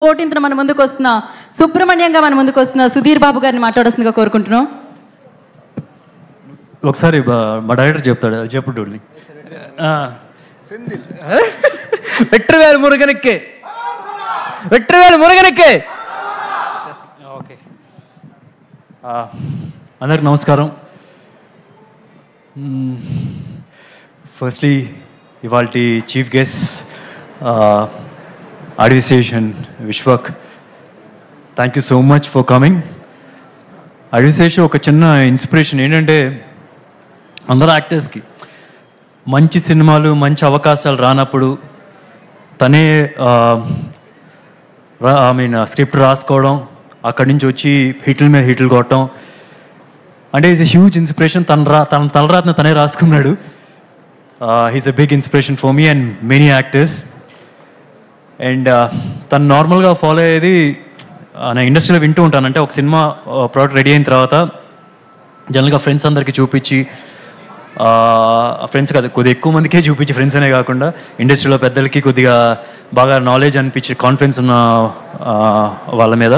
14th మన ముందుకు వస్తున్న సుబ్రహ్మణ్యంగా మన ముందుకు వస్తున్న సుధీర్ బాబు గారిని మాట్లాడాల్సిందిగా కోరుకుంటున్నాం. ఒకసారి మా డైరెక్టర్ చెప్తాడు, చెప్పుడు వెట్రవేలు మురుగనెక్కే ఓకే. అందరికి నమస్కారం. ఫస్ట్లీ ఇవాళ చీఫ్ గెస్ట్ అడ్విసేషన్ Vishwak, thank you so much for coming. అడ్విసేషన్ ఒక చిన్న ఇన్స్పిరేషన్ ఏంటంటే, అందరూ యాక్టర్స్కి మంచి సినిమాలు మంచి అవకాశాలు రానప్పుడు తనే స్క్రిప్ట్ రాసుకోవడం, అక్కడి నుంచి వచ్చి హిట్ల మీద హిట్లు కొట్టడం అంటే ఈజ్ ఎ హ్యూజ్ ఇన్స్పిరేషన్. తన తలరాతను తనే రాసుకున్నాడు. He's a big inspiration for me and many actors. And తను నార్మల్గా ఫాలో అయ్యేది నేను ఇండస్ట్రీలో వింటూ ఉంటాను. అంటే ఒక సినిమా ప్రోడక్ట్ రెడీ అయిన తర్వాత జనరల్గా ఫ్రెండ్స్ అందరికీ చూపించి, ఫ్రెండ్స్ కాదు కొద్దిగా ఎక్కువ మందికే చూపించి, ఫ్రెండ్స్ అనే కాకుండా ఇండస్ట్రీలో పెద్దలకి కొద్దిగా బాగా నాలెడ్జ్ అనిపించి కాన్ఫిడెన్స్ ఉన్న వాళ్ళ మీద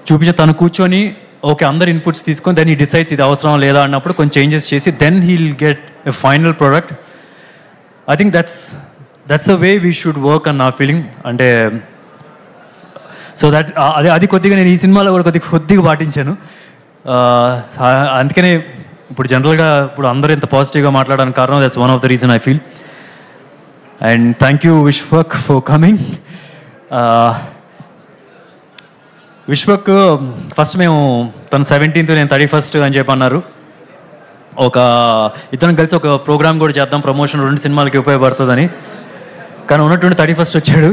చూపించి తను కూర్చొని ఓకే అందరు ఇన్పుట్స్ తీసుకొని దెన్ హీ డిసైడ్స్ ఇది అవసరం లేదా అన్నప్పుడు కొంచెం చేంజెస్ చేసి then he'll get a final product. I think that's the way we should work అన్ నా ఫీలింగ్. అంటే సో దట్ అది కొద్దిగా నేను ఈ సినిమాలో కూడా కొద్దిగా పాటించాను. అందుకనే ఇప్పుడు జనరల్గా ఇప్పుడు అందరూ ఇంత పాజిటివ్గా మాట్లాడడానికి కారణం that's one of the reason I feel. And thank you Vishwak for coming. Vishwak first మేము తను 17th నేను 31st అని చెప్పి అన్నారు. ఇద్దరం కలిసి ఒక ప్రోగ్రామ్ కూడా చేద్దాం, ప్రమోషన్ 2 సినిమాలకి ఉపయోగపడుతుందని. కానీ ఉన్నటువంటి 31st వచ్చాడు.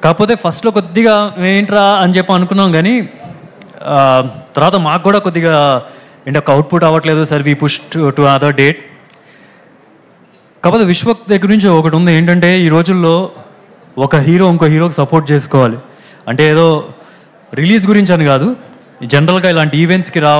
కాకపోతే ఫస్ట్లో కొద్దిగా ఏంట్రా అని చెప్పి అనుకున్నాం, కానీ తర్వాత మాకు కూడా కొద్దిగా ఏంటి ఒక అవుట్పుట్ అవ్వట్లేదు, సరే we push to other date. కాకపోతే విశ్వక్ దగ్గర నుంచి ఒకటి ఉంది ఏంటంటే, ఈ రోజుల్లో ఒక హీరో ఇంకో హీరోకి సపోర్ట్ చేసుకోవాలి. అంటే ఏదో రిలీజ్ గురించి అని కాదు, జనరల్గా ఇలాంటి ఈవెంట్స్కి